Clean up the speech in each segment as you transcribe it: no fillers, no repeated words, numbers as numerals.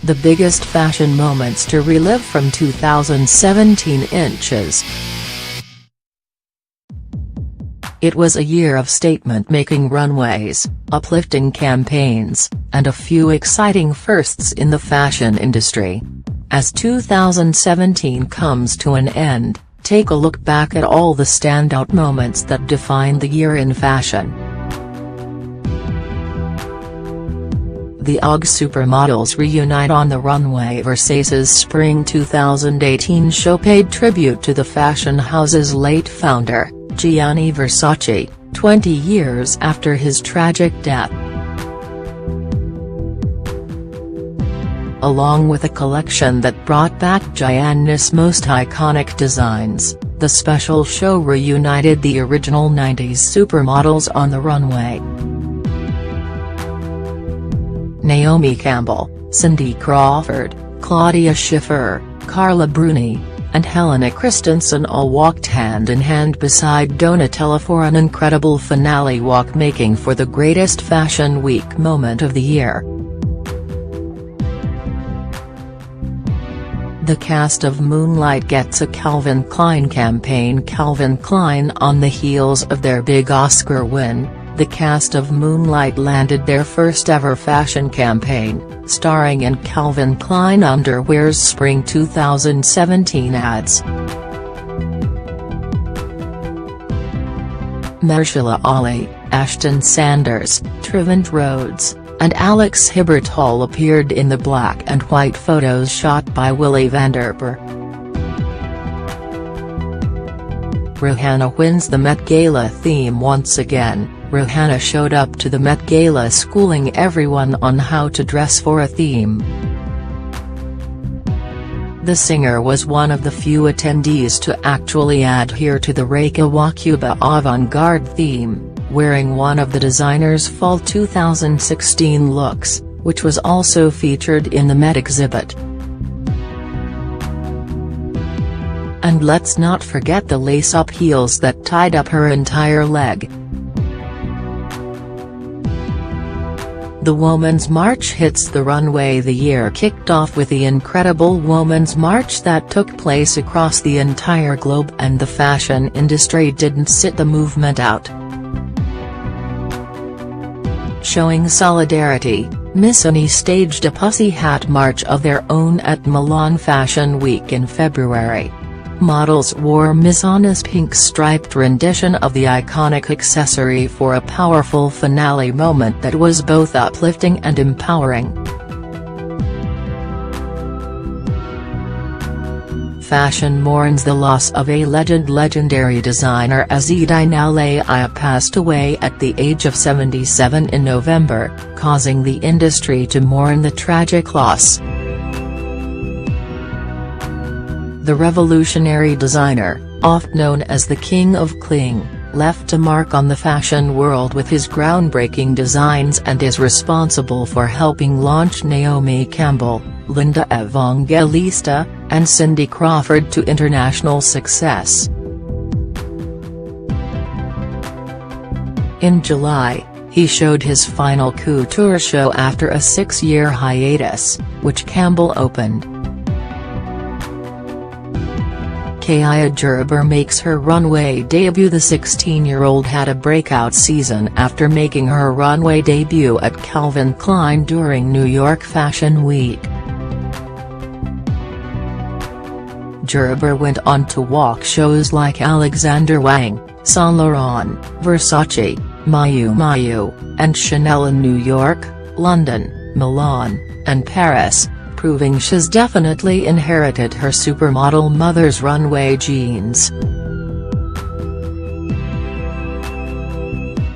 The biggest fashion moments to relive from 2017 inches. It was a year of statement-making runways, uplifting campaigns, and a few exciting firsts in the fashion industry. As 2017 comes to an end, take a look back at all the standout moments that defined the year in fashion. The UGG supermodels reunite on the runway. Versace's Spring 2018 show paid tribute to the fashion house's late founder, Gianni Versace, 20 years after his tragic death. Along with a collection that brought back Gianni's most iconic designs, the special show reunited the original 90s supermodels on the runway. Naomi Campbell, Cindy Crawford, Claudia Schiffer, Carla Bruni, and Helena Christensen all walked hand-in-hand beside Donatella for an incredible finale walk, making for the greatest fashion week moment of the year. The cast of Moonlight gets a Calvin Klein campaign. Calvin Klein, on the heels of their big Oscar win, the cast of Moonlight landed their first ever fashion campaign, starring in Calvin Klein Underwear's Spring 2017 ads. Mahershala Ali, Ashton Sanders, Trevante Rhodes, and Alex Hibbert all appeared in the black and white photos shot by Willy Vanderper. Rihanna wins the Met Gala theme once again. Rihanna showed up to the Met Gala schooling everyone on how to dress for a theme. The singer was one of the few attendees to actually adhere to the Reika Wakuba avant-garde theme, wearing one of the designer's fall 2016 looks, which was also featured in the Met exhibit. And let's not forget the lace-up heels that tied up her entire leg. The Women's March hits the runway. The year kicked off with the incredible Women's March that took place across the entire globe, and the fashion industry didn't sit the movement out. Showing solidarity, Missoni staged a pussy hat march of their own at Milan Fashion Week in February. Models wore Missoni's pink striped rendition of the iconic accessory for a powerful finale moment that was both uplifting and empowering. Fashion mourns the loss of a legendary designer as Idina Leia passed away at the age of 77 in November, causing the industry to mourn the tragic loss. The revolutionary designer, oft known as the King of Cling, left a mark on the fashion world with his groundbreaking designs and is responsible for helping launch Naomi Campbell, Linda Evangelista, and Cindy Crawford to international success. In July, he showed his final couture show after a 6-year hiatus, which Campbell opened. Kaia Gerber makes her runway debut. The 16-year-old had a breakout season after making her runway debut at Calvin Klein during New York Fashion Week. Gerber went on to walk shows like Alexander Wang, Saint Laurent, Versace, Miu Miu, and Chanel in New York, London, Milan, and Paris, proving she's definitely inherited her supermodel mother's runway genes.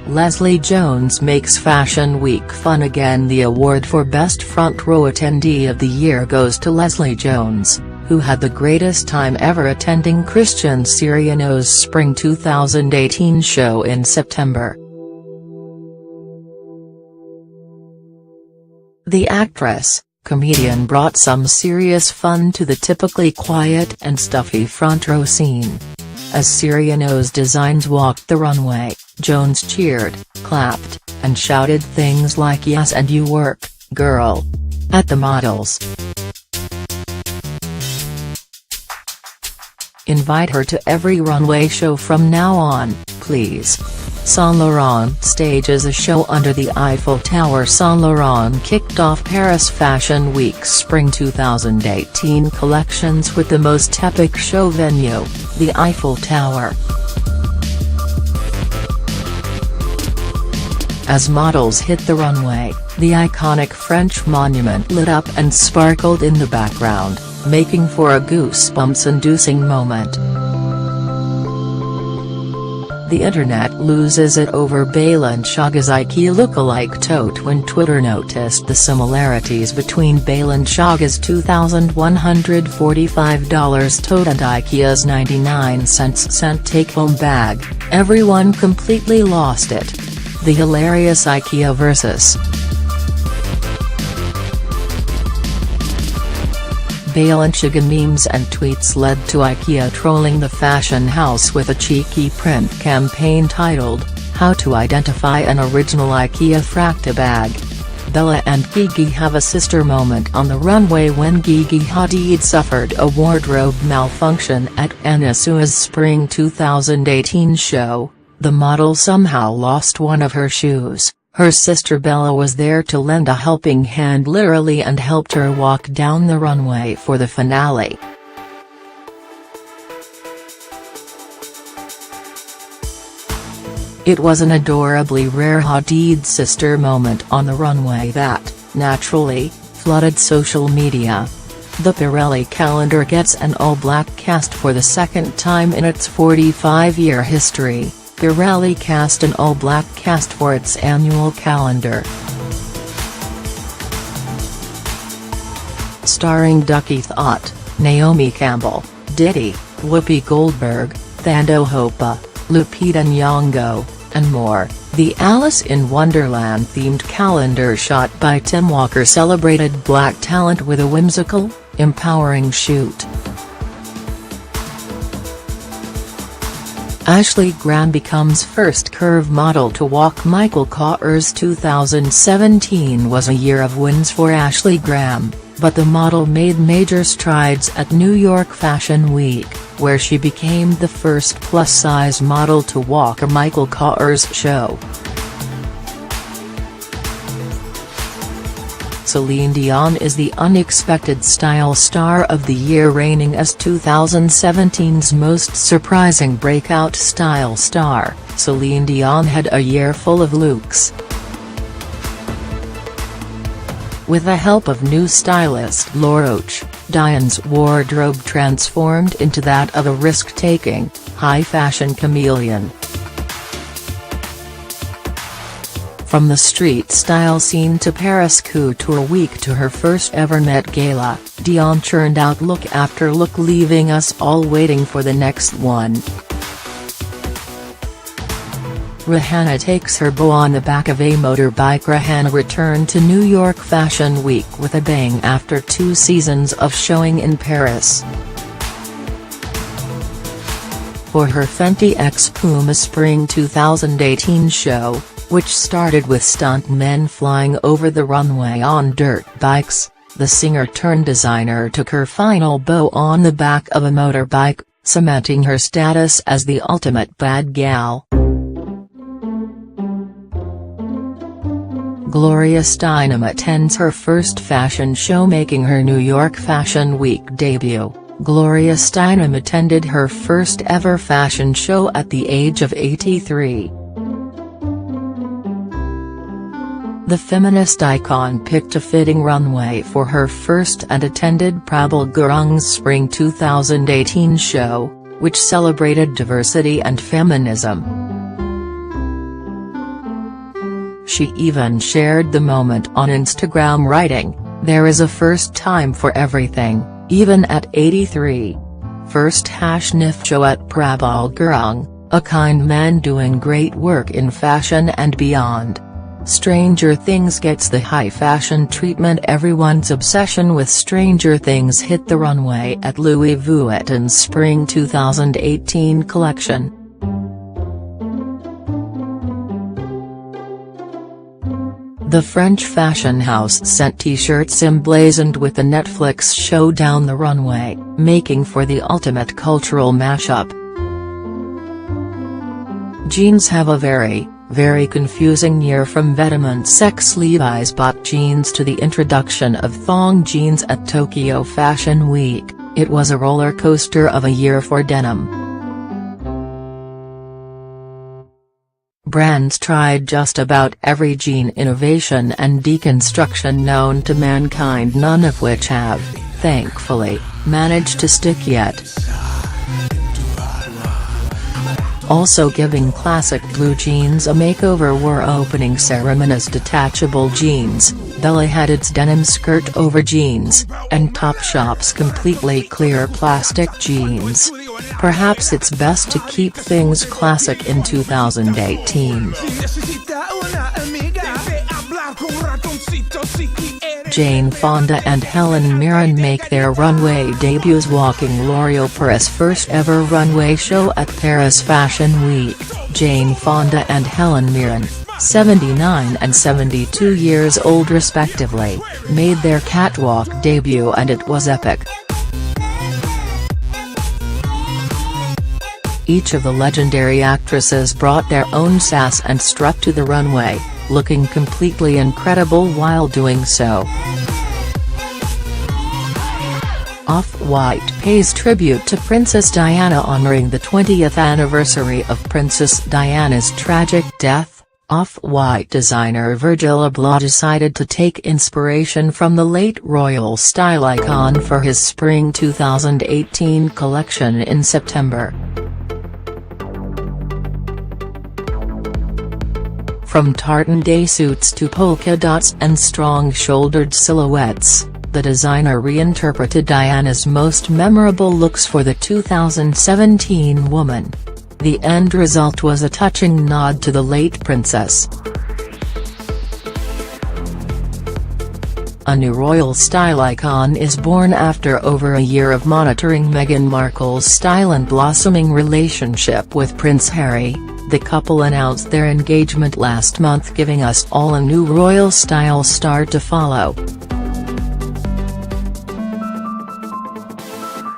Leslie Jones makes Fashion Week fun again. The award for Best Front Row Attendee of the Year goes to Leslie Jones, who had the greatest time ever attending Christian Siriano's Spring 2018 show in September. The actress, comedian brought some serious fun to the typically quiet and stuffy front row scene. As Siriano's designs walked the runway, Jones cheered, clapped, and shouted things like "Yes, and you work, girl." at the models. Invite her to every runway show from now on, please. Saint Laurent stages a show under the Eiffel Tower. Saint Laurent kicked off Paris Fashion Week's Spring 2018 collections with the most epic show venue, the Eiffel Tower. As models hit the runway, the iconic French monument lit up and sparkled in the background, making for a goosebumps-inducing moment. The internet loses it over Balenciaga's IKEA look-alike tote when Twitter noticed the similarities between Balenciaga's $2,145 tote and IKEA's 99-cent take-home bag. Everyone completely lost it. The hilarious IKEA versus Balenciaga memes and tweets led to IKEA trolling the fashion house with a cheeky print campaign titled, "How to Identify an Original IKEA Fracta Bag." Bella and Gigi have a sister moment on the runway when Gigi Hadid suffered a wardrobe malfunction at Anna Sua's Spring 2018 show. The model somehow lost one of her shoes. Her sister Bella was there to lend a helping hand literally and helped her walk down the runway for the finale. It was an adorably rare Hadid sister moment on the runway that, naturally, flooded social media. The Pirelli calendar gets an all-black cast for the second time in its 45-year history. Pirelli cast an all-black cast for its annual calendar. Starring Ducky Thought, Naomi Campbell, Diddy, Whoopi Goldberg, Thando Hopa, Lupita Nyong'o, and more, the Alice in Wonderland-themed calendar shot by Tim Walker celebrated black talent with a whimsical, empowering shoot. Ashley Graham becomes first curve model to walk. Michael Kors. 2017 was a year of wins for Ashley Graham, but the model made major strides at New York Fashion Week, where she became the first plus-size model to walk a Michael Kors show. Celine Dion is the unexpected style star of the year, reigning as 2017's most surprising breakout style star. Celine Dion had a year full of looks. With the help of new stylist Laura Roach, Dion's wardrobe transformed into that of a risk-taking, high-fashion chameleon. From the street style scene to Paris Couture Week to her first ever Met Gala, Dion churned out look after look, leaving us all waiting for the next one. Rihanna takes her beau on the back of a motorbike. Rihanna returned to New York Fashion Week with a bang after 2 seasons of showing in Paris. For her Fenty x Puma Spring 2018 show, which started with stuntmen flying over the runway on dirt bikes, the singer-turned-designer took her final bow on the back of a motorbike, cementing her status as the ultimate bad gal. Gloria Steinem attends her first fashion show, making her New York Fashion Week debut. Gloria Steinem attended her first ever fashion show at the age of 83. The feminist icon picked a fitting runway for her first and attended Prabal Gurung's Spring 2018 show, which celebrated diversity and feminism. She even shared the moment on Instagram, writing, "There is a first time for everything, even at 83. First #NIF show at Prabal Gurung, a kind man doing great work in fashion and beyond. Stranger Things gets the high fashion treatment. Everyone's obsession with Stranger Things hit the runway at Louis Vuitton's Spring 2018 collection. The French fashion house sent t-shirts emblazoned with the Netflix show down the runway, making for the ultimate cultural mashup. Jeans have a very confusing year. From Vetements sex Levi's bought jeans to the introduction of thong jeans at Tokyo Fashion Week, it was a roller coaster of a year for denim. Brands tried just about every jean innovation and deconstruction known to mankind, none of which have, thankfully, managed to stick yet. Also giving classic blue jeans a makeover were opening ceremonies detachable jeans, Bella Hadid's denim skirt over jeans, and Topshop's completely clear plastic jeans. Perhaps it's best to keep things classic in 2018. Jane Fonda and Helen Mirren make their runway debuts walking L'Oréal Paris' first ever runway show at Paris Fashion Week. Jane Fonda and Helen Mirren, 79 and 72 years old respectively, made their catwalk debut and it was epic. Each of the legendary actresses brought their own sass and strut to the runway, looking completely incredible while doing so. Off-White pays tribute to Princess Diana honoring the 20th anniversary of Princess Diana's tragic death. Off-White designer Virgil Abloh decided to take inspiration from the late royal style icon for his spring 2018 collection in September. From tartan day suits to polka dots and strong-shouldered silhouettes, the designer reinterpreted Diana's most memorable looks for the 2017 woman. The end result was a touching nod to the late princess. A new royal style icon is born after over a year of monitoring Meghan Markle's style and blossoming relationship with Prince Harry. The couple announced their engagement last month, giving us all a new royal style star to follow.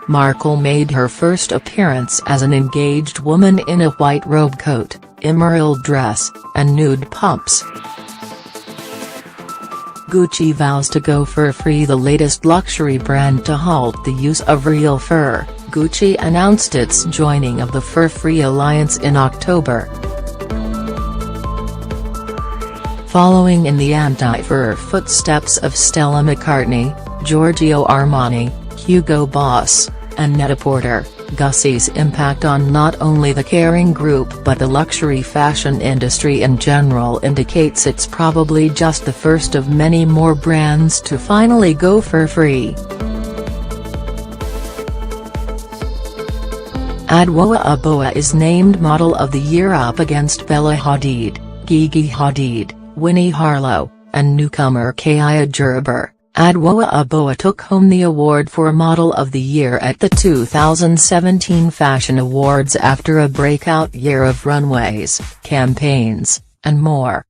Markle made her first appearance as an engaged woman in a white robe coat, emerald dress, and nude pumps. Gucci vows to go fur-free. The latest luxury brand to halt the use of real fur, Gucci announced its joining of the Fur-Free Alliance in October. Following in the anti-fur footsteps of Stella McCartney, Giorgio Armani, Hugo Boss, and Net-a-Porter, Gucci's impact on not only the Kering Group but the luxury fashion industry in general indicates it's probably just the first of many more brands to finally go fur-free. Adwoa Aboah is named Model of the Year up against Bella Hadid, Gigi Hadid, Winnie Harlow, and newcomer Kaya Gerber. Adwoa Aboah took home the award for Model of the Year at the 2017 Fashion Awards after a breakout year of runways, campaigns, and more.